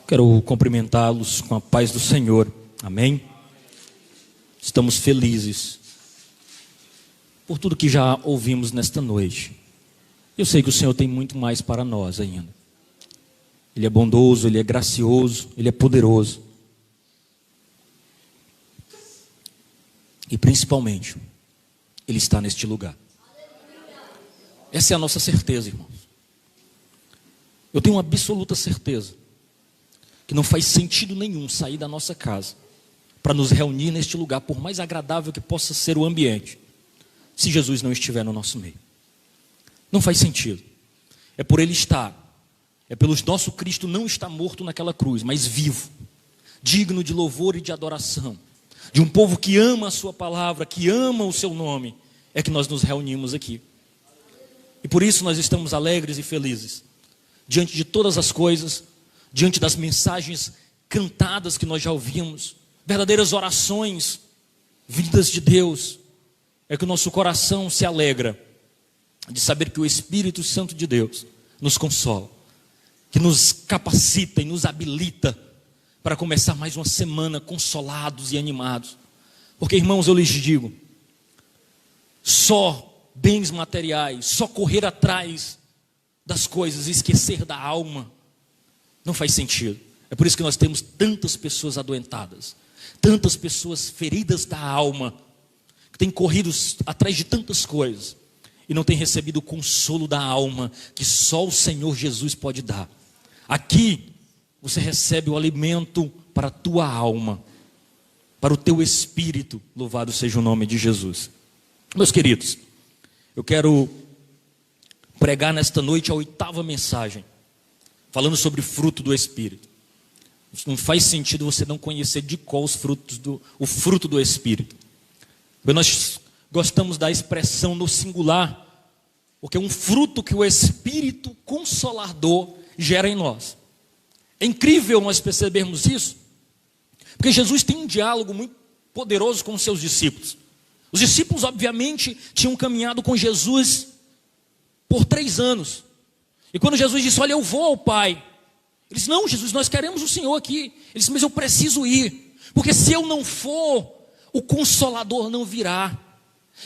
Quero cumprimentá-los com a paz do Senhor, amém? Estamos felizes por tudo que já ouvimos nesta noite. Eu sei que o Senhor tem muito mais para nós ainda. Ele é bondoso, Ele é gracioso, Ele é poderoso. E principalmente, Ele está neste lugar. Essa é a nossa certeza, irmãos. Eu tenho uma absoluta certeza que não faz sentido nenhum sair da nossa casa para nos reunir neste lugar, por mais agradável que possa ser o ambiente, se Jesus não estiver no nosso meio. Não faz sentido. É por Ele estar, é pelo nosso Cristo não estar morto naquela cruz, mas vivo, digno de louvor e de adoração, de um povo que ama a sua palavra, que ama o seu nome, é que nós nos reunimos aqui. E por isso nós estamos alegres e felizes, diante de todas as coisas, diante das mensagens cantadas que nós já ouvimos, verdadeiras orações vindas de Deus, é que o nosso coração se alegra de saber que o Espírito Santo de Deus nos consola, que nos capacita e nos habilita para começar mais uma semana consolados e animados. Porque, irmãos, eu lhes digo, só bens materiais, só correr atrás das coisas e esquecer da alma, não faz sentido. É por isso que nós temos tantas pessoas adoentadas, tantas pessoas feridas da alma, que têm corrido atrás de tantas coisas e não têm recebido o consolo da alma que só o Senhor Jesus pode dar. Aqui você recebe o alimento para a tua alma, para o teu espírito. Louvado seja o nome de Jesus. Meus queridos, eu quero pregar nesta noite a 8ª mensagem, falando sobre fruto do Espírito. Não faz sentido você não conhecer de qual o fruto do Espírito. Nós gostamos da expressão no singular, porque é um fruto que o Espírito Consolador gera em nós. É incrível nós percebermos isso, porque Jesus tem um diálogo muito poderoso com os seus discípulos. Os discípulos, obviamente, tinham caminhado com Jesus por 3 anos. E quando Jesus disse, olha, eu vou ao Pai. Ele disse, não, Jesus, nós queremos o Senhor aqui. Ele disse, mas eu preciso ir, porque se eu não for, o Consolador não virá.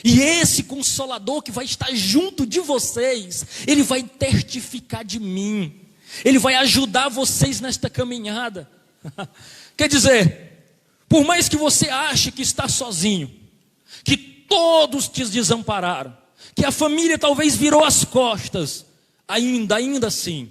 E esse Consolador que vai estar junto de vocês, ele vai testificar de mim. Ele vai ajudar vocês nesta caminhada. Quer dizer, por mais que você ache que está sozinho, que todos te desampararam, que a família talvez virou as costas, ainda assim,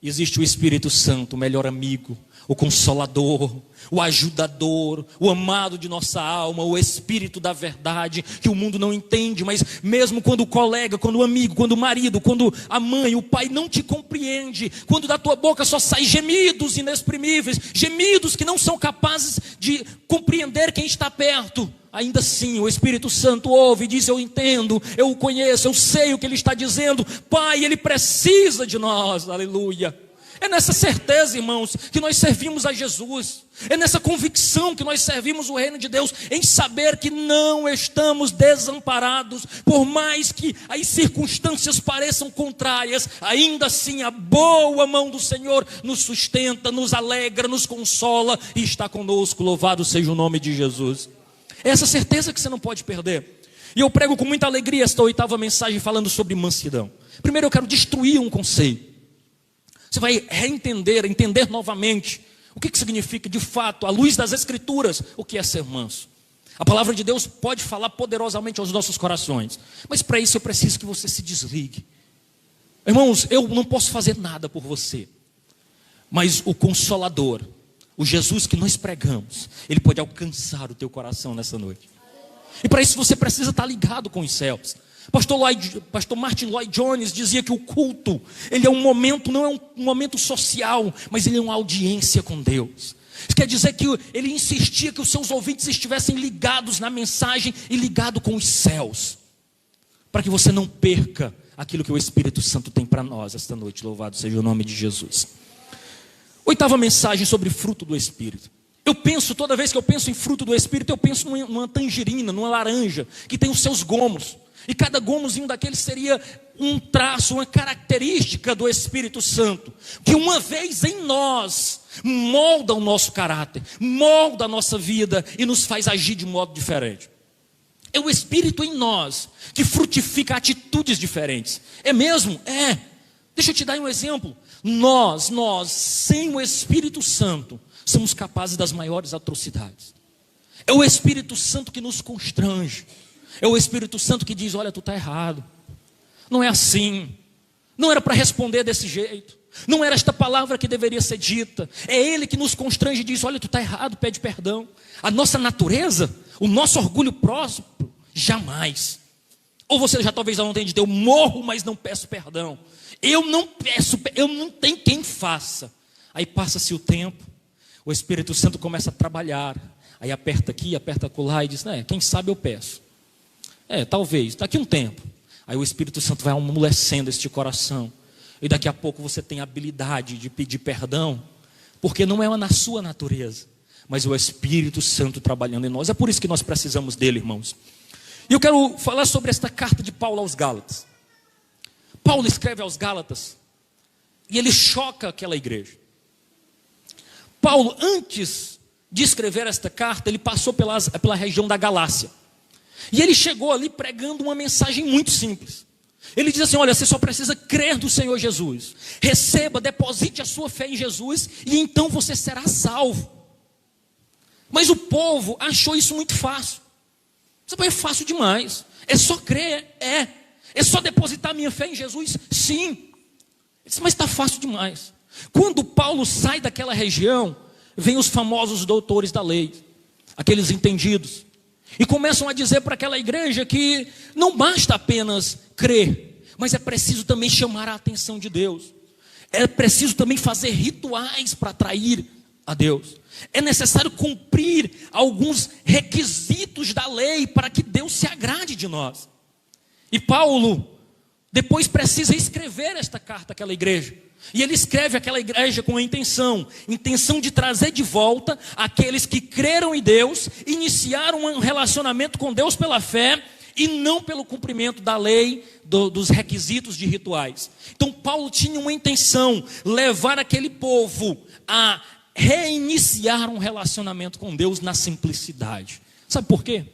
existe o Espírito Santo, o melhor amigo, o Consolador, o ajudador, o amado de nossa alma, o Espírito da verdade, que o mundo não entende, mas mesmo quando o colega, quando o amigo, quando o marido, quando a mãe, o pai não te compreende, quando da tua boca só saem gemidos inexprimíveis, gemidos que não são capazes de compreender quem está perto, ainda assim o Espírito Santo ouve e diz, eu entendo, eu o conheço, eu sei o que ele está dizendo, Pai, ele precisa de nós, aleluia. É nessa certeza, irmãos, que nós servimos a Jesus. É nessa convicção que nós servimos o reino de Deus, em saber que não estamos desamparados, por mais que as circunstâncias pareçam contrárias, ainda assim a boa mão do Senhor nos sustenta, nos alegra, nos consola e está conosco. Louvado seja o nome de Jesus. É essa certeza que você não pode perder. E eu prego com muita alegria esta 8ª mensagem falando sobre mansidão. Primeiro eu quero destruir um conceito. Você vai entender novamente o que significa de fato, à luz das Escrituras, o que é ser manso. A palavra de Deus pode falar poderosamente aos nossos corações, mas para isso eu preciso que você se desligue. Irmãos, eu não posso fazer nada por você, mas o Consolador, o Jesus que nós pregamos, ele pode alcançar o teu coração nessa noite. E para isso você precisa estar ligado com os céus. Pastor Martin Lloyd Jones dizia que o culto, ele é um momento, não é um momento social, mas ele é uma audiência com Deus. Isso quer dizer que ele insistia que os seus ouvintes estivessem ligados na mensagem e ligados com os céus, para que você não perca aquilo que o Espírito Santo tem para nós esta noite. Louvado seja o nome de Jesus. 8ª mensagem sobre fruto do Espírito. Toda vez que eu penso em fruto do Espírito, eu penso numa tangerina, numa laranja, que tem os seus gomos. E cada gomozinho daquele seria um traço, uma característica do Espírito Santo, que uma vez em nós molda o nosso caráter, molda a nossa vida e nos faz agir de modo diferente. É o Espírito em nós que frutifica atitudes diferentes. É mesmo? É. Deixa eu te dar um exemplo. Nós, sem o Espírito Santo, somos capazes das maiores atrocidades. É o Espírito Santo que nos constrange. É o Espírito Santo que diz: olha, tu está errado. Não é assim. Não era para responder desse jeito. Não era esta palavra que deveria ser dita. É Ele que nos constrange e diz: olha, tu está errado, pede perdão. A nossa natureza, o nosso orgulho próximo, jamais. Ou você já talvez não tenha dito: eu morro, mas não peço perdão. Eu não tenho quem faça. Aí passa-se o tempo, o Espírito Santo começa a trabalhar. Aí aperta aqui, aperta acolá e diz: quem sabe eu peço. Talvez, daqui um tempo. Aí o Espírito Santo vai amolecendo este coração. E daqui a pouco você tem a habilidade de pedir perdão, porque não é na sua natureza, mas o Espírito Santo trabalhando em nós. É por isso que nós precisamos dele, irmãos. E eu quero falar sobre esta carta de Paulo aos Gálatas. Paulo escreve aos Gálatas e ele choca aquela igreja. Paulo, antes de escrever esta carta, ele passou pela região da Galácia. E ele chegou ali pregando uma mensagem muito simples. Ele diz assim: olha, você só precisa crer no Senhor Jesus. Receba, deposite a sua fé em Jesus e então você será salvo. Mas o povo achou isso muito fácil. É fácil demais. É só crer, é só depositar minha fé em Jesus, sim. Ele disse: mas está fácil demais. Quando Paulo sai daquela região, vem os famosos doutores da lei, aqueles entendidos, e começam a dizer para aquela igreja que não basta apenas crer, mas é preciso também chamar a atenção de Deus. É preciso também fazer rituais para atrair a Deus. É necessário cumprir alguns requisitos da lei para que Deus se agrade de nós. E Paulo depois precisa escrever esta carta àquela igreja. E ele escreve aquela igreja com a intenção de trazer de volta aqueles que creram em Deus, iniciaram um relacionamento com Deus pela fé e não pelo cumprimento da lei, dos requisitos de rituais. Então Paulo tinha uma intenção: levar aquele povo a reiniciar um relacionamento com Deus na simplicidade. Sabe por quê?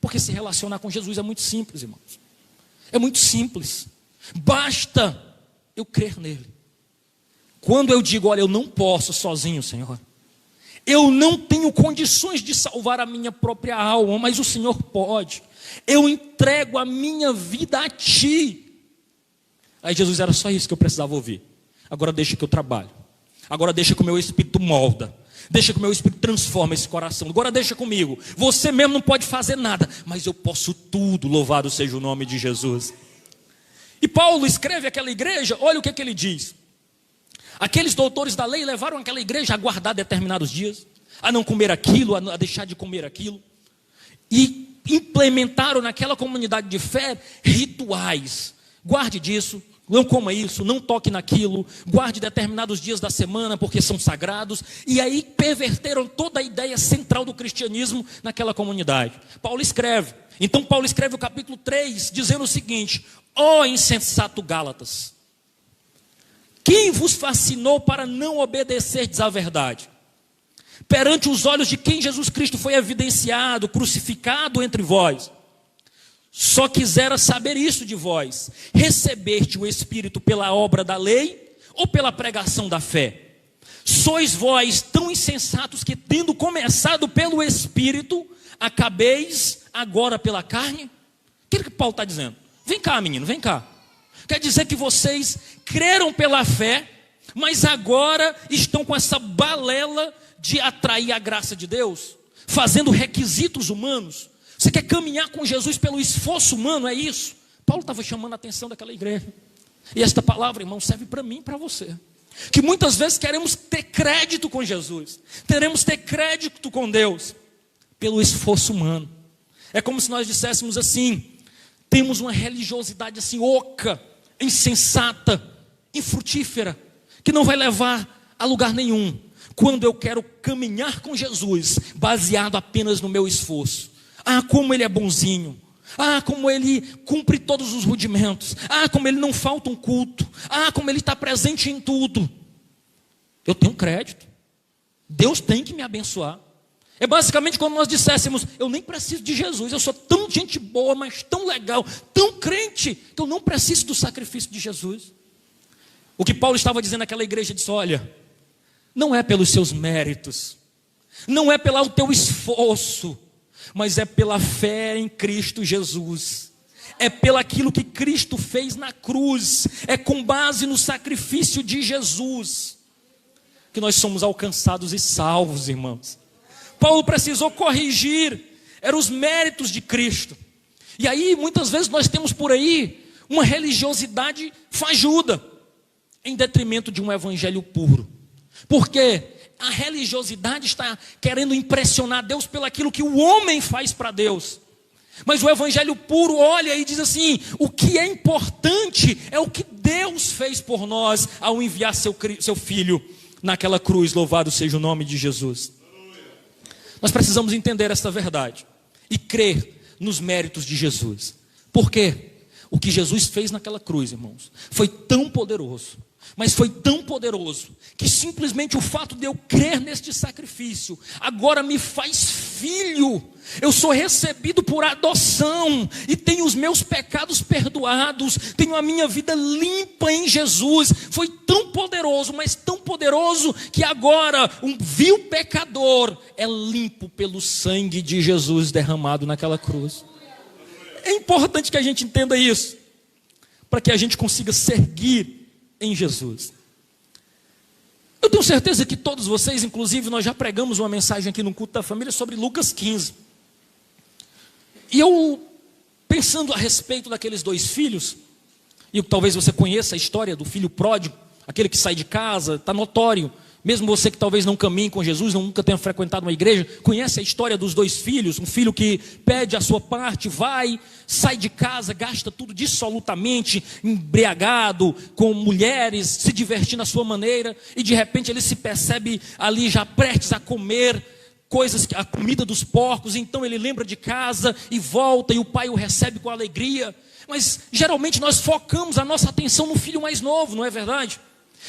Porque se relacionar com Jesus é muito simples, irmãos. É muito simples. Basta eu crer nele. Quando eu digo: olha, eu não posso sozinho, Senhor, eu não tenho condições de salvar a minha própria alma, mas o Senhor pode. Eu entrego a minha vida a Ti. Aí Jesus: era só isso que eu precisava ouvir. Agora deixa que eu trabalho. Agora deixa que o meu Espírito molda. Deixa que o meu Espírito transforma esse coração. Agora deixa comigo. Você mesmo não pode fazer nada, mas eu posso tudo. Louvado seja o nome de Jesus. E Paulo escreve àquela igreja. Olha o que ele diz. Aqueles doutores da lei levaram aquela igreja a guardar determinados dias, a não comer aquilo, a deixar de comer aquilo, e implementaram naquela comunidade de fé rituais. Guarde disso, não coma isso, não toque naquilo, guarde determinados dias da semana porque são sagrados. E aí perverteram toda a ideia central do cristianismo naquela comunidade. Então Paulo escreve o capítulo 3 dizendo o seguinte: ó insensato Gálatas, quem vos fascinou para não obedecerdes à verdade? Perante os olhos de quem Jesus Cristo foi evidenciado, crucificado entre vós. Só quisera saber isso de vós: recebeste o Espírito pela obra da lei ou pela pregação da fé? Sois vós tão insensatos que, tendo começado pelo Espírito, acabeis agora pela carne? O que Paulo está dizendo? Vem cá, menino, vem cá. Quer dizer que vocês creram pela fé, mas agora estão com essa balela de atrair a graça de Deus, fazendo requisitos humanos. Você quer caminhar com Jesus pelo esforço humano, é isso? Paulo estava chamando a atenção daquela igreja. E esta palavra, irmão, serve para mim e para você. Que muitas vezes queremos ter crédito com Jesus, queremos ter crédito com Deus pelo esforço humano. É como se nós disséssemos assim: temos uma religiosidade assim oca, insensata, infrutífera, que não vai levar a lugar nenhum. Quando eu quero caminhar com Jesus baseado apenas no meu esforço. Como ele é bonzinho. Como ele cumpre todos os rudimentos. Como ele não falta um culto. Como ele está presente em tudo. Eu tenho crédito. Deus tem que me abençoar. É basicamente como nós disséssemos: eu nem preciso de Jesus, eu sou tão gente boa, mas tão legal, tão crente, que eu não preciso do sacrifício de Jesus. O que Paulo estava dizendo naquela igreja, disse: olha, não é pelos seus méritos, não é pelo teu esforço, mas é pela fé em Cristo Jesus. É pelo aquilo que Cristo fez na cruz, é com base no sacrifício de Jesus que nós somos alcançados e salvos, irmãos. Paulo precisou corrigir, eram os méritos de Cristo. E aí muitas vezes nós temos por aí uma religiosidade fajuda, em detrimento de um evangelho puro. Porque a religiosidade está querendo impressionar Deus pelo aquilo que o homem faz para Deus. Mas o evangelho puro olha e diz assim: o que é importante é o que Deus fez por nós ao enviar seu filho naquela cruz. Louvado seja o nome de Jesus. Nós precisamos entender esta verdade e crer nos méritos de Jesus. Por quê? O que Jesus fez naquela cruz, irmãos, foi tão poderoso, mas foi tão poderoso, que simplesmente o fato de eu crer neste sacrifício, agora me faz filho. Eu sou recebido por adoção, e tenho os meus pecados perdoados, tenho a minha vida limpa em Jesus. Foi tão poderoso, mas tão poderoso, que agora um vil pecador é limpo pelo sangue de Jesus derramado naquela cruz. É importante que a gente entenda isso, para que a gente consiga seguir em Jesus. Eu tenho certeza que todos vocês, inclusive nós já pregamos uma mensagem aqui no culto da família sobre Lucas 15. E eu, pensando a respeito daqueles dois filhos, e talvez você conheça a história do filho pródigo, aquele que sai de casa, está notório. Mesmo você que talvez não caminhe com Jesus, nunca tenha frequentado uma igreja, conhece a história dos dois filhos. Um filho que pede a sua parte, vai, sai de casa, gasta tudo dissolutamente, embriagado, com mulheres, se divertindo à sua maneira, e de repente ele se percebe ali já prestes a comer a comida dos porcos. Então ele lembra de casa e volta, e o pai o recebe com alegria. Mas geralmente nós focamos a nossa atenção no filho mais novo, não é verdade?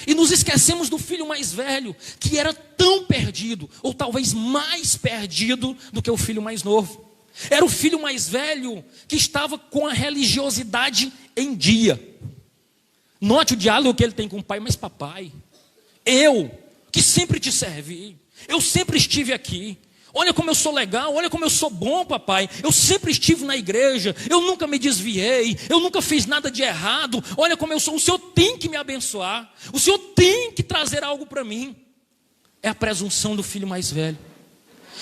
E nos esquecemos do filho mais velho, que era tão perdido, ou talvez mais perdido do que o filho mais novo. Era o filho mais velho que estava com a religiosidade em dia. Note o diálogo que ele tem com o pai: mas papai, eu que sempre te servi, eu sempre estive aqui, olha como eu sou legal, olha como eu sou bom, papai. Eu sempre estive na igreja, eu nunca me desviei, eu nunca fiz nada de errado. Olha como eu sou, o Senhor tem que me abençoar, o Senhor tem que trazer algo para mim. É a presunção do filho mais velho.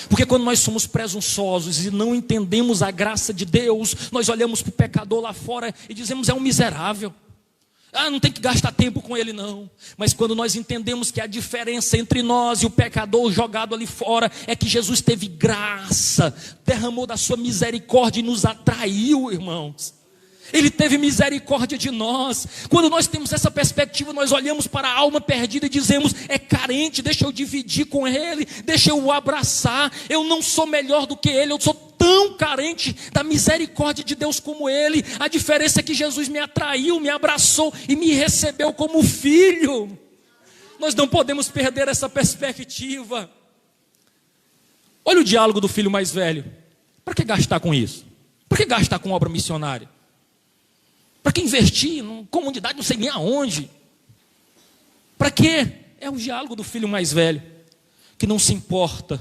Porque quando nós somos presunçosos e não entendemos a graça de Deus, nós olhamos para o pecador lá fora e dizemos: é um miserável. Não tem que gastar tempo com ele não. Mas quando nós entendemos que a diferença entre nós e o pecador jogado ali fora é que Jesus teve graça, derramou da sua misericórdia e nos atraiu, irmãos. Ele teve misericórdia de nós. Quando nós temos essa perspectiva, nós olhamos para a alma perdida e dizemos: é carente, deixa eu dividir com ele, deixa eu o abraçar. Eu não sou melhor do que ele, eu sou tão carente da misericórdia de Deus como ele. A diferença é que Jesus me atraiu, me abraçou e me recebeu como filho. Nós não podemos perder essa perspectiva. Olha o diálogo do filho mais velho. Para que gastar com isso? Para que gastar com obra missionária? Para que investir em comunidade não sei nem aonde? Para quê? É o diálogo do filho mais velho, que não se importa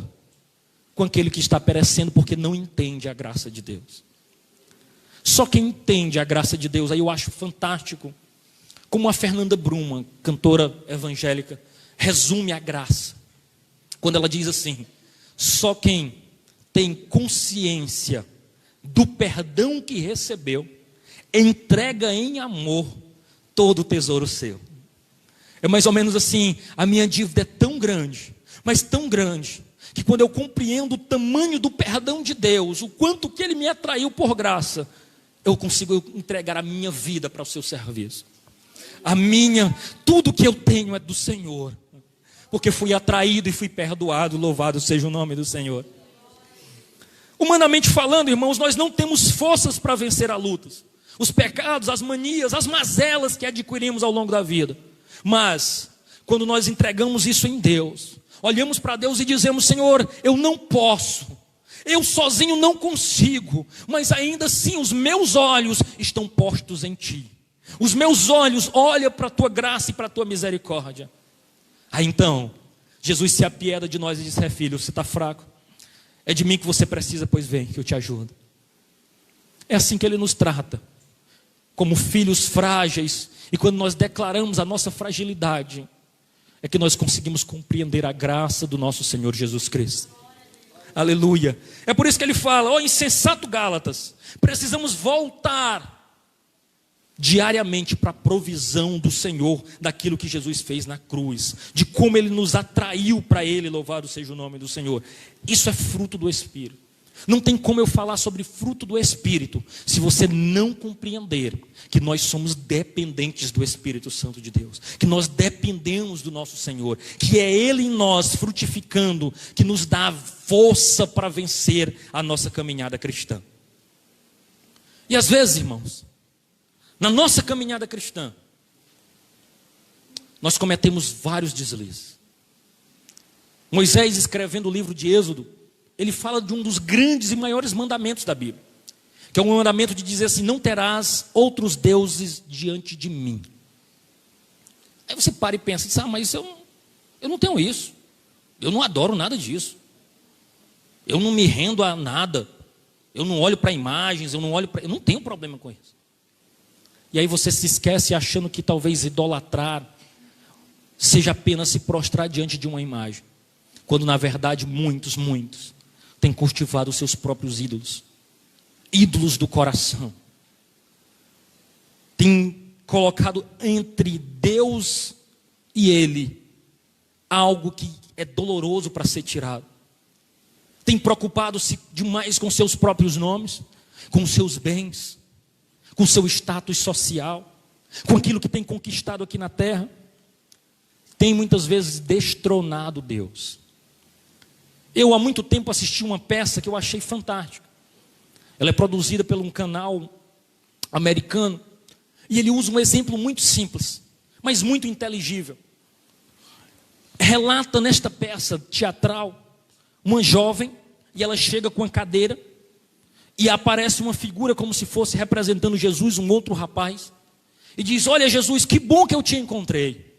com aquele que está perecendo, porque não entende a graça de Deus. Só quem entende a graça de Deus, aí eu acho fantástico, como a Fernanda Bruma, cantora evangélica, resume a graça, quando ela diz assim: só quem tem consciência do perdão que recebeu, entrega em amor todo o tesouro seu. É mais ou menos assim: a minha dívida é tão grande, mas tão grande, que quando eu compreendo o tamanho do perdão de Deus, o quanto que Ele me atraiu por graça, eu consigo entregar a minha vida para o seu serviço. Tudo que eu tenho é do Senhor, porque fui atraído e fui perdoado. Louvado seja o nome do Senhor. Humanamente falando, irmãos, nós não temos forças para vencer as lutas, os pecados, as manias, as mazelas que adquirimos ao longo da vida. Mas, quando nós entregamos isso em Deus, olhamos para Deus e dizemos: Senhor, eu não posso, eu sozinho não consigo, mas ainda assim os meus olhos estão postos em Ti. Os meus olhos olham para a Tua graça e para a Tua misericórdia. Aí então, Jesus se apieda de nós e diz: filho, você está fraco, é de mim que você precisa, pois vem, que eu te ajudo. É assim que Ele nos trata, como filhos frágeis. E quando nós declaramos a nossa fragilidade, é que nós conseguimos compreender a graça do nosso Senhor Jesus Cristo. Aleluia. É por isso que Ele fala: ó insensato Gálatas, precisamos voltar diariamente para a provisão do Senhor, daquilo que Jesus fez na cruz, de como Ele nos atraiu para Ele. Louvado seja o nome do Senhor. Isso é fruto do Espírito. Não tem como eu falar sobre fruto do Espírito se você não compreender que nós somos dependentes do Espírito Santo de Deus, que nós dependemos do nosso Senhor, que é Ele em nós frutificando, que nos dá força para vencer a nossa caminhada cristã. E às vezes, irmãos, na nossa caminhada cristã, nós cometemos vários deslizes. Moisés, escrevendo o livro de Êxodo, ele fala de um dos grandes e maiores mandamentos da Bíblia, que é um mandamento de dizer assim: não terás outros deuses diante de mim. Aí você para e pensa: mas eu não tenho isso, eu não adoro nada disso, eu não me rendo a nada, eu não olho para imagens, eu não tenho problema com isso. E aí você se esquece achando que talvez idolatrar seja apenas se prostrar diante de uma imagem, quando na verdade muitos têm cultivado os seus próprios ídolos, ídolos do coração, têm colocado entre Deus e Ele algo que é doloroso para ser tirado, têm preocupado-se demais com seus próprios nomes, com seus bens, com seu status social, com aquilo que tem conquistado aqui na terra, tem muitas vezes destronado Deus. Eu há muito tempo assisti uma peça que eu achei fantástica. Ela é produzida por um canal americano, e ele usa um exemplo muito simples, mas muito inteligível. Relata nesta peça teatral uma jovem, e ela chega com a cadeira, e aparece uma figura como se fosse representando Jesus, um outro rapaz, e diz: olha Jesus, que bom que eu te encontrei.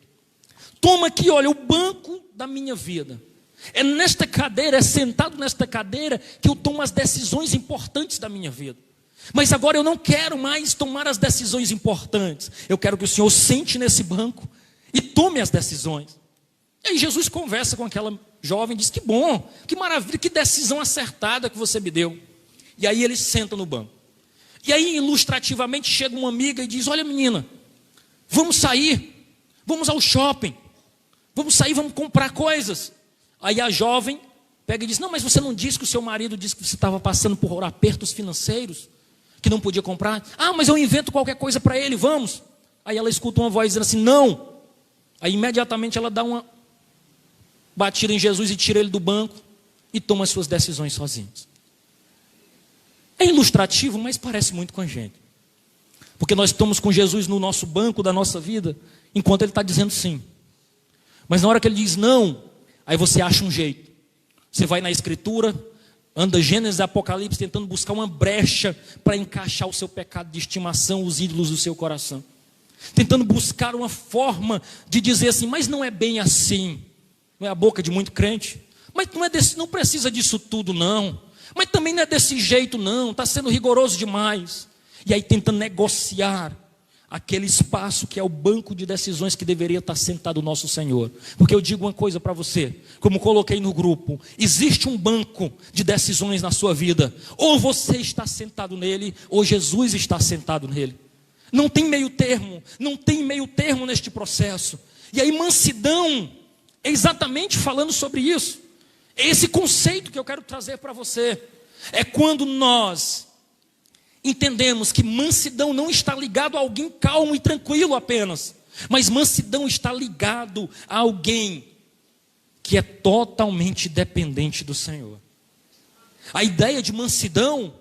Toma aqui, olha, o banco da minha vida. É nesta cadeira, é sentado nesta cadeira que eu tomo as decisões importantes da minha vida. Mas agora eu não quero mais tomar as decisões importantes. Eu quero que o Senhor sente nesse banco e tome as decisões. E aí Jesus conversa com aquela jovem e diz: que bom, que maravilha, que decisão acertada que você me deu. E aí ele senta no banco. E aí ilustrativamente chega uma amiga e diz: olha menina, vamos sair, vamos ao shopping, vamos sair, vamos comprar coisas. Aí a jovem pega e diz: não, mas você não disse que o seu marido disse que você estava passando por apertos financeiros, que não podia comprar? Ah, mas eu invento qualquer coisa para ele, vamos. Aí ela escuta uma voz dizendo assim: não. Aí imediatamente ela dá uma batida em Jesus e tira ele do banco e toma as suas decisões sozinhos. É ilustrativo, mas parece muito com a gente, porque nós estamos com Jesus no nosso banco da nossa vida, enquanto Ele está dizendo sim. Mas na hora que Ele diz não, aí você acha um jeito. Você vai na Escritura, anda Gênesis e Apocalipse tentando buscar uma brecha para encaixar o seu pecado de estimação, os ídolos do seu coração, tentando buscar uma forma de dizer assim: mas não é bem assim. Não é a boca de muito crente: mas não precisa disso tudo não, mas também não é desse jeito não, está sendo rigoroso demais. E aí tenta negociar aquele espaço que é o banco de decisões que deveria estar sentado o nosso Senhor. Porque eu digo uma coisa para você, como coloquei no grupo: existe um banco de decisões na sua vida, ou você está sentado nele, ou Jesus está sentado nele. Não tem meio termo, não tem meio termo neste processo. E aí mansidão é exatamente falando sobre isso. É esse conceito que eu quero trazer para você. É quando nós entendemos que mansidão não está ligado a alguém calmo e tranquilo apenas, mas mansidão está ligado a alguém que é totalmente dependente do Senhor. A ideia de mansidão,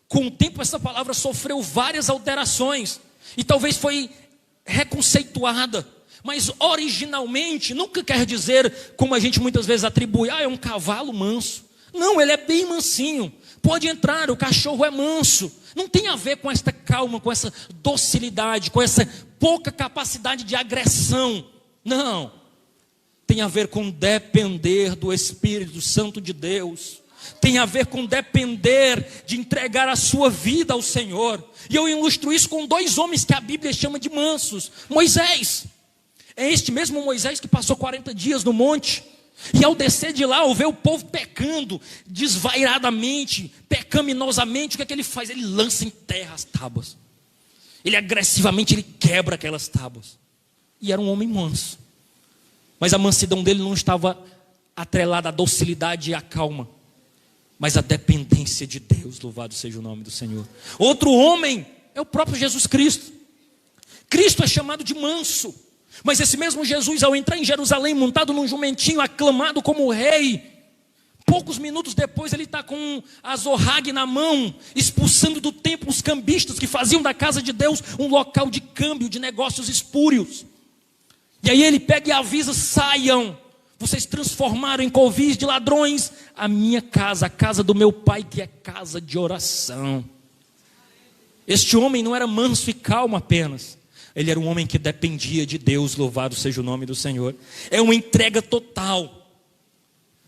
com o tempo essa palavra sofreu várias alterações, e talvez foi reconceituada, Mas originalmente nunca quer dizer, como a gente muitas vezes atribui, é um cavalo manso. Não, ele é bem mansinho. Pode entrar, o cachorro é manso. Não tem a ver com esta calma, com essa docilidade, com essa pouca capacidade de agressão. Não. Tem a ver com depender do Espírito Santo de Deus. Tem a ver com depender de entregar a sua vida ao Senhor. E eu ilustro isso com 2 homens que a Bíblia chama de mansos. Moisés. É este mesmo Moisés que passou 40 dias no monte. E ao descer de lá, ao ver o povo pecando desvairadamente, pecaminosamente, o que é que ele faz? Ele lança em terra as tábuas. Ele agressivamente quebra aquelas tábuas. E era um homem manso. Mas a mansidão dele não estava atrelada à docilidade e à calma, mas à dependência de Deus. Louvado seja o nome do Senhor. Outro homem é o próprio Jesus Cristo. Cristo é chamado de manso. Mas esse mesmo Jesus, ao entrar em Jerusalém, montado num jumentinho, aclamado como rei, poucos minutos depois ele está com a azorrague na mão, expulsando do templo os cambistas que faziam da casa de Deus um local de câmbio, de negócios espúrios. E aí ele pega e avisa: saiam, vocês transformaram em covis de ladrões a minha casa, a casa do meu pai, que é casa de oração. Este homem não era manso e calmo apenas. Ele era um homem que dependia de Deus, louvado seja o nome do Senhor. É uma entrega total.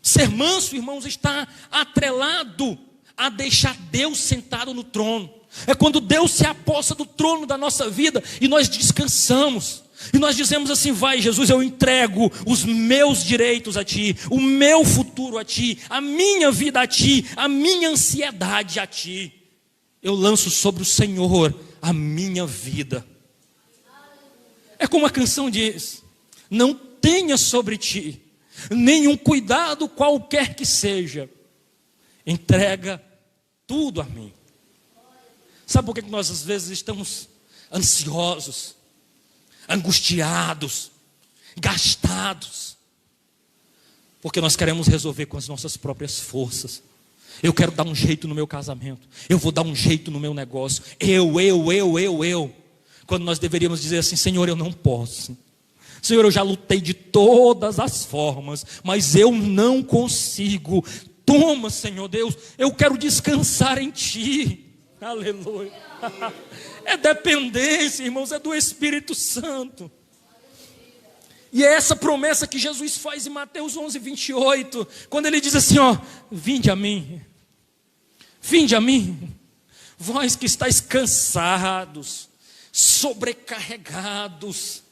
Ser manso, irmãos, está atrelado a deixar Deus sentado no trono. É quando Deus se apossa do trono da nossa vida e nós descansamos. E nós dizemos assim: vai, Jesus, eu entrego os meus direitos a Ti, o meu futuro a Ti, a minha vida a Ti, a minha ansiedade a Ti. Eu lanço sobre o Senhor a minha vida. É como a canção diz: não tenha sobre ti nenhum cuidado qualquer que seja, entrega tudo a mim. Sabe por que nós às vezes estamos ansiosos, angustiados, gastados? Porque nós queremos resolver com as nossas próprias forças. Eu quero dar um jeito no meu casamento, eu vou dar um jeito no meu negócio, eu. Quando nós deveríamos dizer assim: Senhor, eu não posso. Senhor, eu já lutei de todas as formas, mas eu não consigo. Toma, Senhor Deus, eu quero descansar em Ti. Aleluia. É dependência, irmãos, é do Espírito Santo. E é essa promessa que Jesus faz em Mateus 11:28, quando Ele diz assim: vinde a mim, vós que estáis cansados, sobrecarregados,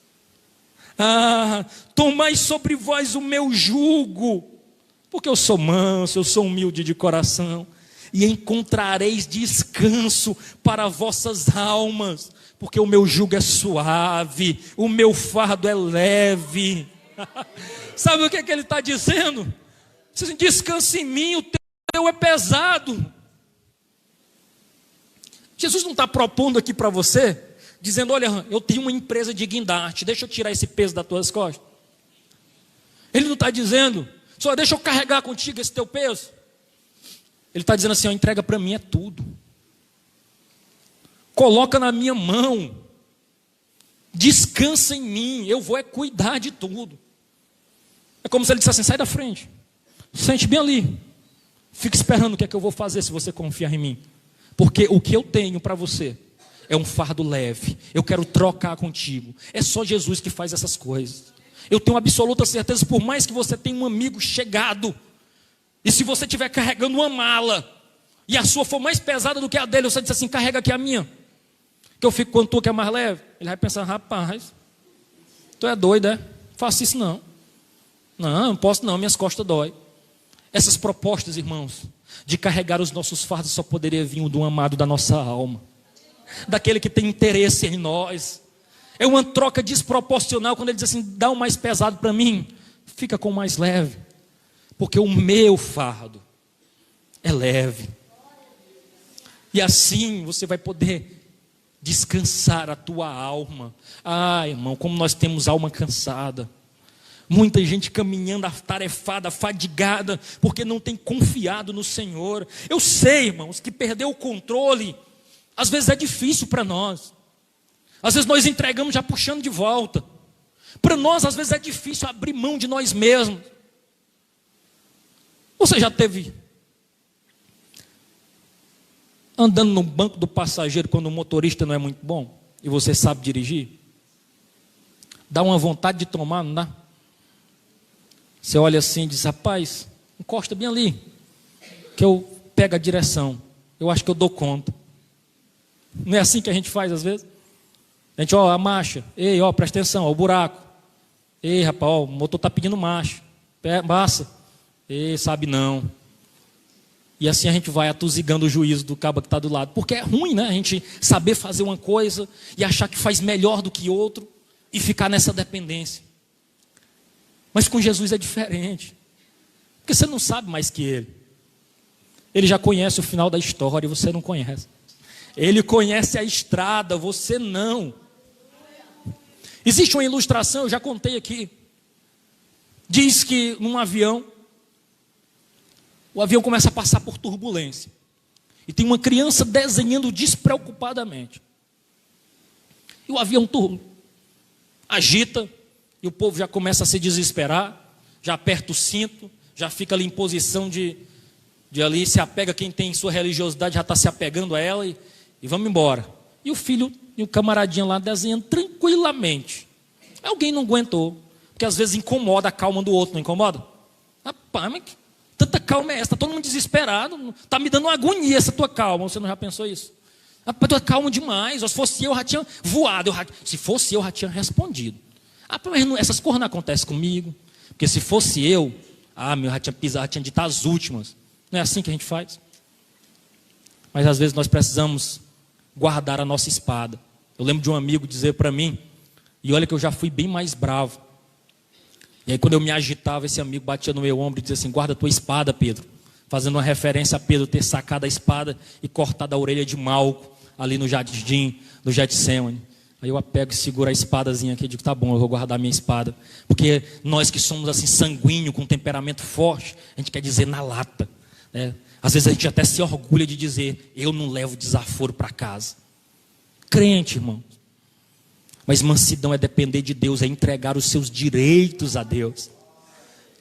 tomai sobre vós o meu jugo, porque eu sou manso, eu sou humilde de coração, e encontrareis descanso para vossas almas, porque o meu jugo é suave, o meu fardo é leve. Sabe o que ele está dizendo? Descansa em mim, o teu é pesado. Jesus não está propondo aqui para você, dizendo: olha, eu tenho uma empresa de guindaste, deixa eu tirar esse peso das tuas costas. Ele não está dizendo: só deixa eu carregar contigo esse teu peso. Ele está dizendo assim: entrega para mim é tudo. Coloca na minha mão. Descansa em mim, eu vou cuidar de tudo. É como se ele dissesse assim: sai da frente, sente bem ali, fica esperando o que é que eu vou fazer se você confiar em mim. Porque o que eu tenho para você é um fardo leve. Eu quero trocar contigo. É só Jesus que faz essas coisas. Eu tenho absoluta certeza, por mais que você tenha um amigo chegado, e se você estiver carregando uma mala, e a sua for mais pesada do que a dele, você diz assim: carrega aqui a minha, que eu fico com a tua que é mais leve. Ele vai pensar: rapaz, tu é doido, é? Faça isso não. Não posso não, minhas costas dói. Essas propostas, irmãos, de carregar os nossos fardos só poderia vir do amado da nossa alma, daquele que tem interesse em nós. É uma troca desproporcional quando ele diz assim: dá o mais pesado para mim, fica com o mais leve, porque o meu fardo é leve. E assim você vai poder descansar a tua alma. Irmão, como nós temos alma cansada. Muita gente caminhando atarefada, fadigada, porque não tem confiado no Senhor. Eu sei, irmãos, que perder o controle às vezes é difícil para nós. Às vezes nós entregamos já puxando de volta. Para nós, às vezes, é difícil abrir mão de nós mesmos. Você já teve andando no banco do passageiro quando o motorista não é muito bom e você sabe dirigir? Dá uma vontade de tomar, não dá? Você olha assim e diz: rapaz, encosta bem ali, que eu pego a direção. Eu acho que eu dou conta. Não é assim que a gente faz às vezes? A gente, ó, a marcha. Ei, ó, presta atenção, ó, o buraco. Ei, rapaz, ó, o motor está pedindo marcha. Passa. Ei, sabe não. E assim a gente vai atusigando o juízo do cabo que está do lado. Porque é ruim, né? A gente saber fazer uma coisa e achar que faz melhor do que outro e ficar nessa dependência. Mas com Jesus é diferente. Porque você não sabe mais que Ele. Ele já conhece o final da história e você não conhece. Ele conhece a estrada, você não. Existe uma ilustração, eu já contei aqui. Diz que num avião, o avião começa a passar por turbulência. E tem uma criança desenhando despreocupadamente. E o avião agita, e o povo já começa a se desesperar, já aperta o cinto, já fica ali em posição de ali, se apega, quem tem sua religiosidade já está se apegando a ela e vamos embora. E o filho e o camaradinho lá desenhando tranquilamente. Alguém não aguentou, porque às vezes incomoda a calma do outro, não incomoda? Rapaz, mas que tanta calma é essa? Está todo mundo desesperado, está me dando uma agonia essa tua calma, você não já pensou isso? Rapaz, tu é calmo demais, se fosse eu já tinha voado, se fosse eu já tinha respondido. Mas essas coisas não acontecem comigo, porque se fosse eu, já tinha pisado, já tinha dito as últimas. Não é assim que a gente faz? Mas às vezes nós precisamos guardar a nossa espada. Eu lembro de um amigo dizer para mim, e olha que eu já fui bem mais bravo. E aí quando eu me agitava, esse amigo batia no meu ombro e dizia assim: guarda a tua espada, Pedro. Fazendo uma referência a Pedro ter sacado a espada e cortado a orelha de Malco, ali no jardim do Getsemane. Aí eu apego e seguro a espadazinha aqui e digo: tá bom, eu vou guardar a minha espada. Porque nós que somos assim sanguíneo, com temperamento forte, a gente quer dizer na lata, né? Às vezes a gente até se orgulha de dizer: eu não levo desaforo para casa. Crente, irmão. Mas mansidão é depender de Deus, é entregar os seus direitos a Deus.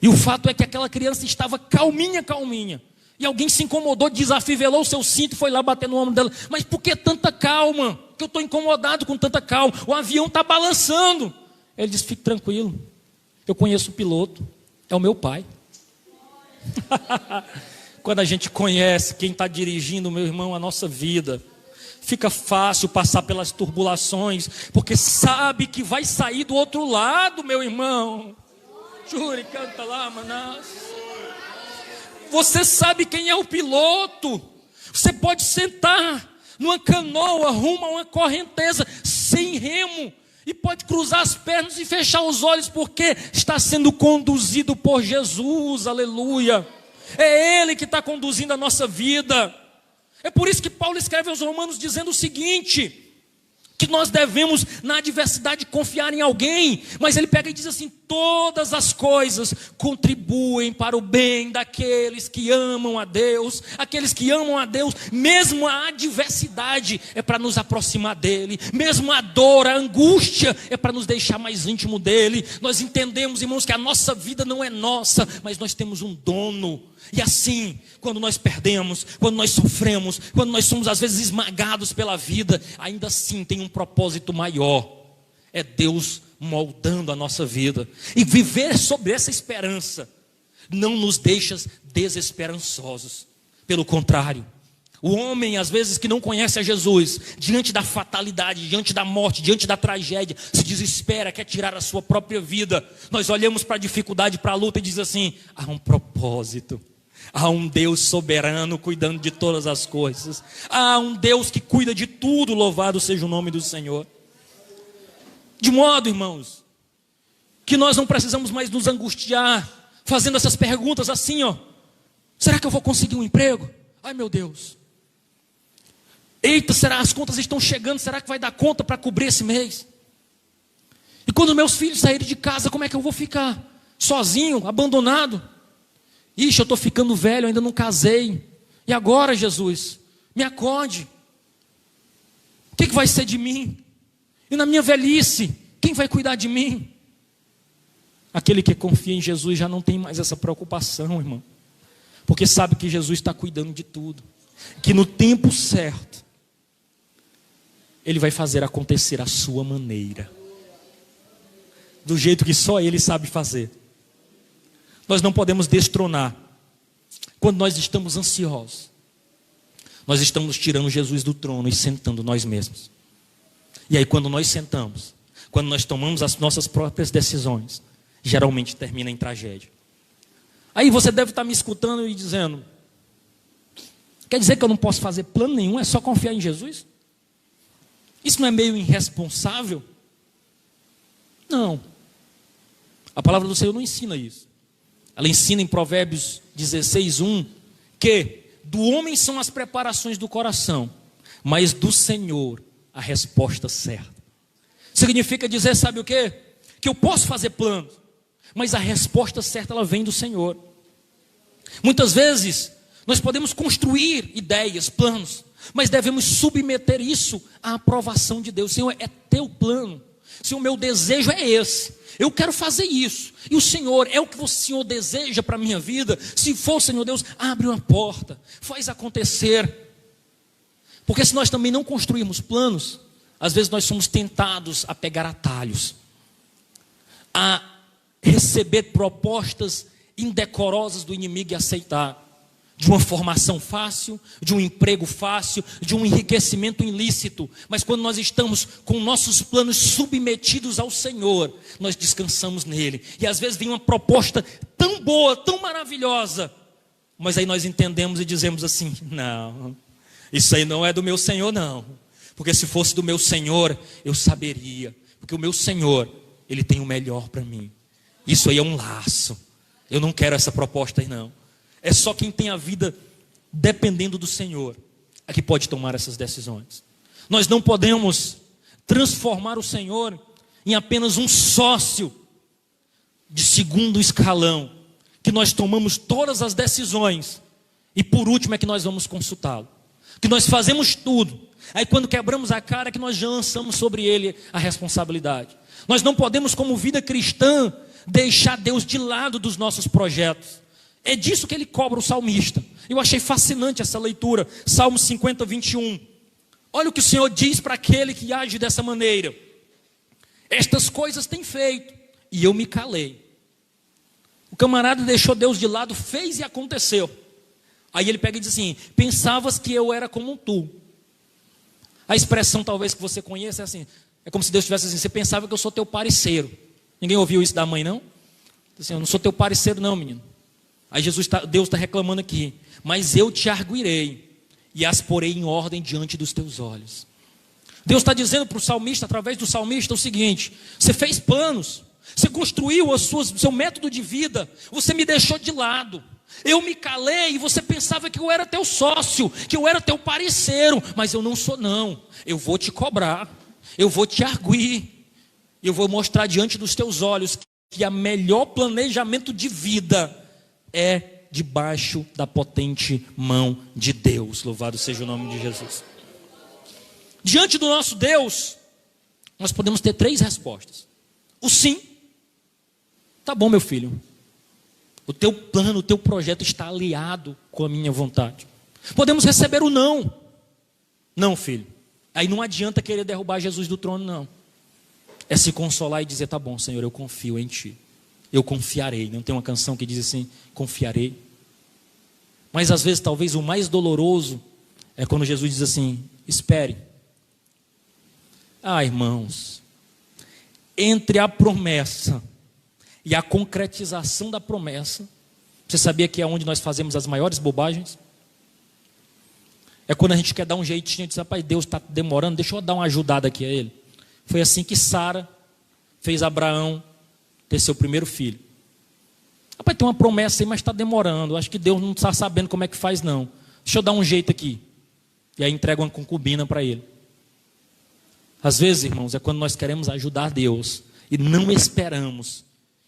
E o fato é que aquela criança estava calminha. E alguém se incomodou, desafivelou o seu cinto e foi lá bater no ombro dela. Mas por que tanta calma? Porque eu estou incomodado com tanta calma. O avião está balançando. Ele disse: fique tranquilo. Eu conheço o piloto. É o meu pai. Quando a gente conhece quem está dirigindo, meu irmão, a nossa vida, fica fácil passar pelas turbulações, porque sabe que vai sair do outro lado, meu irmão. Jure, canta lá, Manás. Você sabe quem é o piloto. Você pode sentar numa canoa rumo a uma correnteza sem remo e pode cruzar as pernas e fechar os olhos, porque está sendo conduzido por Jesus, aleluia. É Ele que está conduzindo a nossa vida. É por isso que Paulo escreve aos Romanos dizendo o seguinte: que nós devemos na adversidade confiar em alguém. Mas ele pega e diz assim: todas as coisas contribuem para o bem daqueles que amam a Deus. Aqueles que amam a Deus, mesmo a adversidade é para nos aproximar dele. Mesmo a dor, a angústia é para nos deixar mais íntimo dele. Nós entendemos, irmãos, que a nossa vida não é nossa, mas nós temos um dono. E assim, quando nós perdemos, quando nós sofremos, quando nós somos às vezes esmagados pela vida, ainda assim tem um propósito maior. É Deus moldando a nossa vida. E viver sobre essa esperança não nos deixa desesperançosos. Pelo contrário, o homem às vezes que não conhece a Jesus, diante da fatalidade, diante da morte, diante da tragédia, se desespera, quer tirar a sua própria vida. Nós olhamos para a dificuldade, para a luta e diz assim: há um propósito. Há um Deus soberano cuidando de todas as coisas. Há um Deus que cuida de tudo, louvado seja o nome do Senhor. De modo, irmãos, que nós não precisamos mais nos angustiar, fazendo essas perguntas assim, ó: será que eu vou conseguir um emprego? Ai meu Deus. Eita, será as contas estão chegando, será que vai dar conta para cobrir esse mês? E quando meus filhos saírem de casa, como é que eu vou ficar? Sozinho, abandonado? Ixi, eu estou ficando velho, ainda não casei. E agora, Jesus? Me acorde. O que vai ser de mim? E na minha velhice, quem vai cuidar de mim? Aquele que confia em Jesus já não tem mais essa preocupação, irmão. Porque sabe que Jesus está cuidando de tudo. Que no tempo certo, Ele vai fazer acontecer à sua maneira. Do jeito que só Ele sabe fazer. Nós não podemos destronar. Quando nós estamos ansiosos, nós estamos tirando Jesus do trono e sentando nós mesmos. E aí quando nós sentamos, quando nós tomamos as nossas próprias decisões, geralmente termina em tragédia. Aí você deve estar me escutando e dizendo: quer dizer que eu não posso fazer plano nenhum, é só confiar em Jesus? Isso não é meio irresponsável? Não. A palavra do Senhor não ensina isso. Ela ensina em Provérbios 16:1 que do homem são as preparações do coração, mas do Senhor a resposta certa. Significa dizer, sabe o quê? Que eu posso fazer planos, mas a resposta certa ela vem do Senhor. Muitas vezes nós podemos construir ideias, planos, mas devemos submeter isso à aprovação de Deus. Senhor, é teu plano. Senhor, meu desejo é esse. Eu quero fazer isso. E o Senhor, é o que o Senhor deseja para a minha vida? Se for, Senhor Deus, abre uma porta, faz acontecer. Porque se nós também não construirmos planos, às vezes nós somos tentados a pegar atalhos, a receber propostas indecorosas do inimigo e aceitar. De uma formação fácil, de um emprego fácil, de um enriquecimento ilícito. Mas quando nós estamos com nossos planos submetidos ao Senhor, nós descansamos nele. E às vezes vem uma proposta tão boa, tão maravilhosa, mas aí nós entendemos e dizemos assim: não, isso aí não é do meu Senhor não. Porque se fosse do meu Senhor, eu saberia. Porque o meu Senhor, Ele tem o melhor para mim. Isso aí é um laço. Eu não quero essa proposta aí não. É só quem tem a vida dependendo do Senhor é que pode tomar essas decisões. Nós não podemos transformar o Senhor em apenas um sócio de segundo escalão, que nós tomamos todas as decisões e por último é que nós vamos consultá-lo. Que nós fazemos tudo, aí quando quebramos a cara é que nós já lançamos sobre ele a responsabilidade. Nós não podemos, como vida cristã, deixar Deus de lado dos nossos projetos. É disso que ele cobra o salmista. Eu achei fascinante essa leitura. Salmo 50, 21. Olha o que o Senhor diz para aquele que age dessa maneira: estas coisas tem feito e eu me calei. O camarada deixou Deus de lado, fez e aconteceu. Aí ele pega e diz assim: pensavas que eu era como tu. A expressão talvez que você conheça é assim, é como se Deus estivesse assim: você pensava que eu sou teu parceiro. Ninguém ouviu isso da mãe não? Assim, eu não sou teu parceiro não, menino. Aí Deus está reclamando aqui: mas eu te arguirei e as porei em ordem diante dos teus olhos. Deus está dizendo para o salmista, através do salmista, o seguinte: você fez planos, você construiu o seu método de vida, você me deixou de lado. Eu me calei e você pensava que eu era teu sócio, que eu era teu parceiro, mas eu não sou não. Eu vou te cobrar, eu vou te arguir, eu vou mostrar diante dos teus olhos que o melhor planejamento de vida é debaixo da potente mão de Deus. Louvado seja o nome de Jesus. Diante do nosso Deus, nós podemos ter 3 respostas. O sim. Tá bom, meu filho. O teu plano, o teu projeto está aliado com a minha vontade. Podemos receber o não. Não, filho. Aí não adianta querer derrubar Jesus do trono, não. É se consolar e dizer: tá bom, Senhor, eu confio em Ti. Eu confiarei. Não tem uma canção que diz assim: confiarei. Mas às vezes talvez o mais doloroso é quando Jesus diz assim: espere. Ah, irmãos, entre a promessa e a concretização da promessa, você sabia que é onde nós fazemos as maiores bobagens? É quando a gente quer dar um jeitinho, diz: rapaz, Deus está demorando, deixa eu dar uma ajudada aqui a Ele. Foi assim que Sara fez Abraão ter seu primeiro filho. Rapaz, tem uma promessa aí, mas está demorando. Acho que Deus não está sabendo como é que faz não. Deixa eu dar um jeito aqui. E aí entrega uma concubina para ele. Às vezes, irmãos, é quando nós queremos ajudar Deus e não esperamos,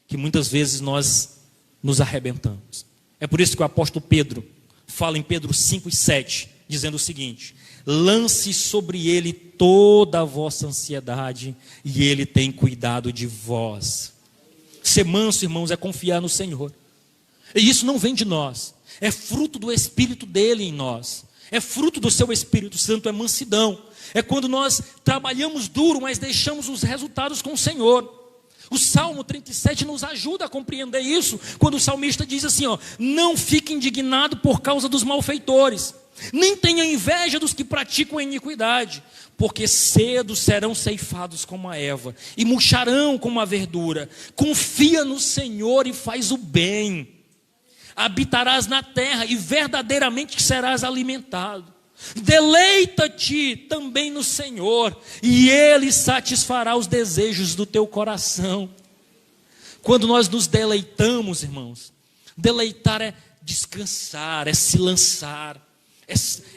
que muitas vezes nós nos arrebentamos. É por isso que o apóstolo Pedro fala em Pedro 5:7, dizendo o seguinte: lance sobre ele toda a vossa ansiedade, e ele tem cuidado de vós. Ser manso, irmãos, é confiar no Senhor. E isso não vem de nós, é fruto do Espírito dele em nós. É fruto do seu Espírito Santo, é mansidão. É quando nós trabalhamos duro, mas deixamos os resultados com o Senhor. O Salmo 37 nos ajuda a compreender isso, quando o salmista diz assim, não fique indignado por causa dos malfeitores, nem tenha inveja dos que praticam a iniquidade, porque cedo serão ceifados como a erva, e murcharão como a verdura. Confia no Senhor e faz o bem, habitarás na terra e verdadeiramente serás alimentado. Deleita-te também no Senhor, e Ele satisfará os desejos do teu coração. Quando nós nos deleitamos, irmãos, deleitar é descansar, é se lançar,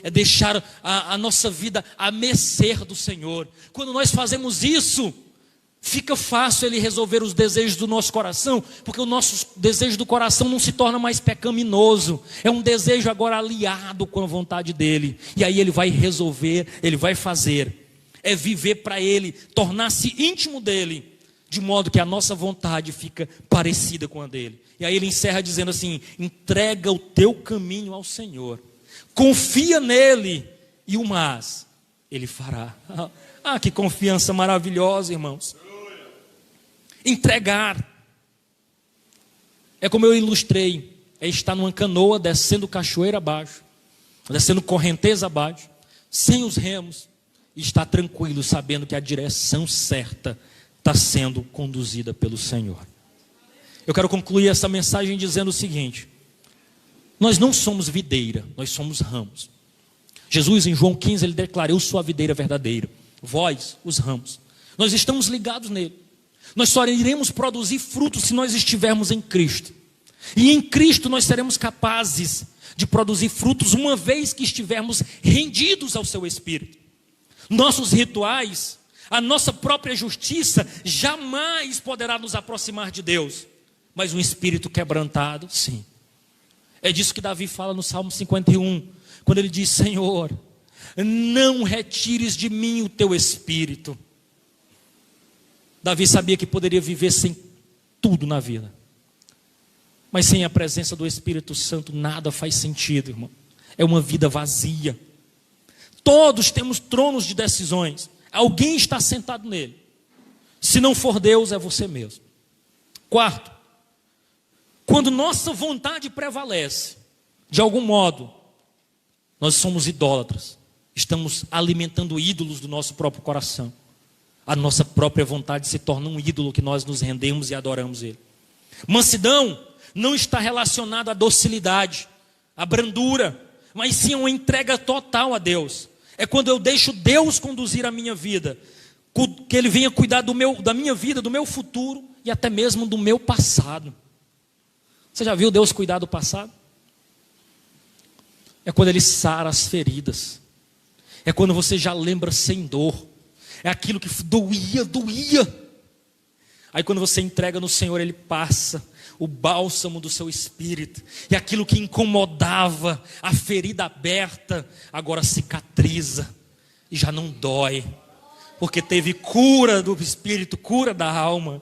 é deixar a nossa vida à mercê do Senhor. Quando nós fazemos isso, fica fácil Ele resolver os desejos do nosso coração, porque o nosso desejo do coração não se torna mais pecaminoso, é um desejo agora aliado com a vontade dEle, e aí Ele vai resolver, Ele vai fazer, é viver para Ele, tornar-se íntimo dEle, de modo que a nossa vontade fica parecida com a dEle. E aí Ele encerra dizendo assim, entrega o teu caminho ao Senhor, confia nele, e o mais Ele fará. Que confiança maravilhosa, irmãos. Entregar é como eu ilustrei, é estar numa canoa descendo cachoeira abaixo, descendo correnteza abaixo, sem os remos, e estar tranquilo sabendo que a direção certa está sendo conduzida pelo Senhor. Eu quero concluir essa mensagem dizendo o seguinte: nós não somos videira, nós somos ramos. Jesus em João 15 ele declara, eu sou a videira verdadeira, vós os ramos. Nós estamos ligados nele. Nós só iremos produzir frutos se nós estivermos em Cristo. E em Cristo nós seremos capazes de produzir frutos uma vez que estivermos rendidos ao seu Espírito. Nossos rituais, a nossa própria justiça jamais poderá nos aproximar de Deus. Mas um espírito quebrantado, sim. É disso que Davi fala no Salmo 51, quando ele diz, Senhor, não retires de mim o teu Espírito. Davi sabia que poderia viver sem tudo na vida, mas sem a presença do Espírito Santo nada faz sentido, irmão. É uma vida vazia. Todos temos tronos de decisões, alguém está sentado nele. Se não for Deus, é você mesmo. Quarto, quando nossa vontade prevalece, de algum modo, nós somos idólatras, estamos alimentando ídolos do nosso próprio coração. A nossa própria vontade se torna um ídolo que nós nos rendemos e adoramos ele. Mansidão não está relacionada à docilidade, à brandura, mas sim a uma entrega total a Deus. É quando eu deixo Deus conduzir a minha vida, que Ele venha cuidar da minha vida, do meu futuro e até mesmo do meu passado. Você já viu Deus cuidar do passado? É quando Ele sara as feridas, é quando você já lembra sem dor. É aquilo que doía. Aí quando você entrega no Senhor, Ele passa o bálsamo do seu espírito. E aquilo que incomodava, a ferida aberta, agora cicatriza. E já não dói. Porque teve cura do espírito, cura da alma.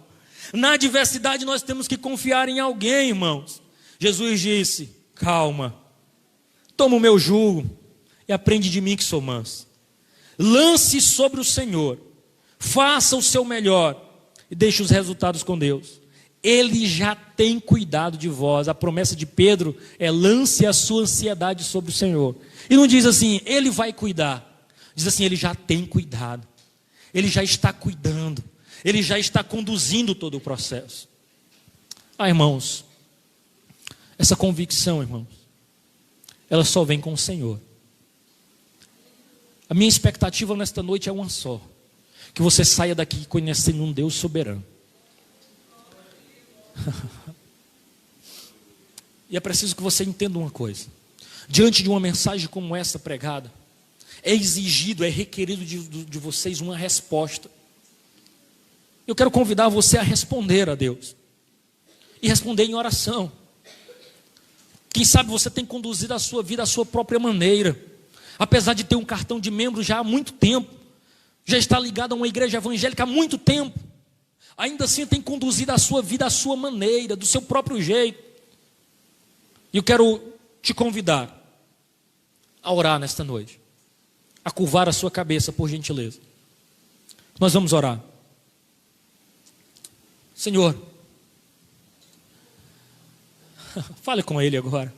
Na adversidade nós temos que confiar em alguém, irmãos. Jesus disse, calma. Toma o meu jugo e aprende de mim que sou manso. Lance sobre o Senhor, faça o seu melhor e deixe os resultados com Deus. Ele já tem cuidado de vós. A promessa de Pedro é lance a sua ansiedade sobre o Senhor. E não diz assim, Ele vai cuidar. Diz assim, Ele já tem cuidado. Ele já está cuidando. Ele já está conduzindo todo o processo. Irmãos, essa convicção, irmãos, ela só vem com o Senhor. A minha expectativa nesta noite é uma só: que você saia daqui conhecendo um Deus soberano. E é preciso que você entenda uma coisa: diante de uma mensagem como essa pregada, é exigido, é requerido de vocês uma resposta. Eu quero convidar você a responder a Deus, e responder em oração. Quem sabe você tem conduzido a sua vida à sua própria maneira. Apesar de ter um cartão de membro já há muito tempo, já está ligado a uma igreja evangélica há muito tempo, ainda assim tem conduzido a sua vida à sua maneira, do seu próprio jeito. E eu quero te convidar a orar nesta noite, a curvar a sua cabeça, por gentileza. Nós vamos orar. Senhor, fale com Ele agora.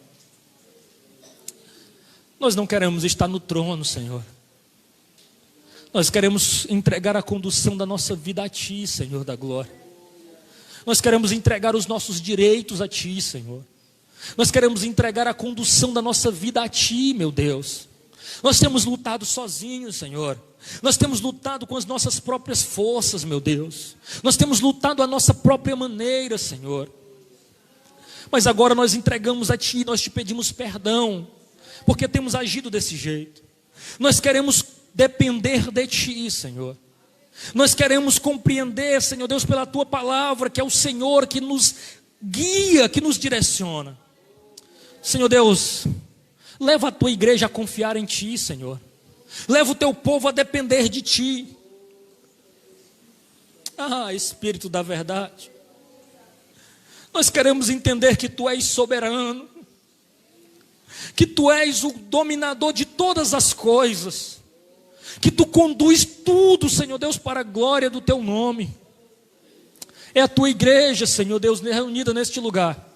Nós não queremos estar no trono, Senhor. Nós queremos entregar a condução da nossa vida a Ti, Senhor da glória. Nós queremos entregar os nossos direitos a Ti, Senhor. Nós queremos entregar a condução da nossa vida a Ti, meu Deus. Nós temos lutado sozinhos, Senhor. Nós temos lutado com as nossas próprias forças, meu Deus. Nós temos lutado à nossa própria maneira, Senhor. Mas agora nós entregamos a Ti, nós te pedimos perdão, porque temos agido desse jeito. Nós queremos depender de Ti, Senhor. Nós queremos compreender, Senhor Deus, pela Tua palavra, que é o Senhor que nos guia, que nos direciona. Senhor Deus, leva a Tua igreja a confiar em Ti, Senhor. Leva o Teu povo a depender de Ti. Ah, Espírito da verdade, nós queremos entender que Tu és soberano, que Tu és o dominador de todas as coisas, que Tu conduz tudo, Senhor Deus, para a glória do Teu nome. É a Tua igreja, Senhor Deus, reunida neste lugar,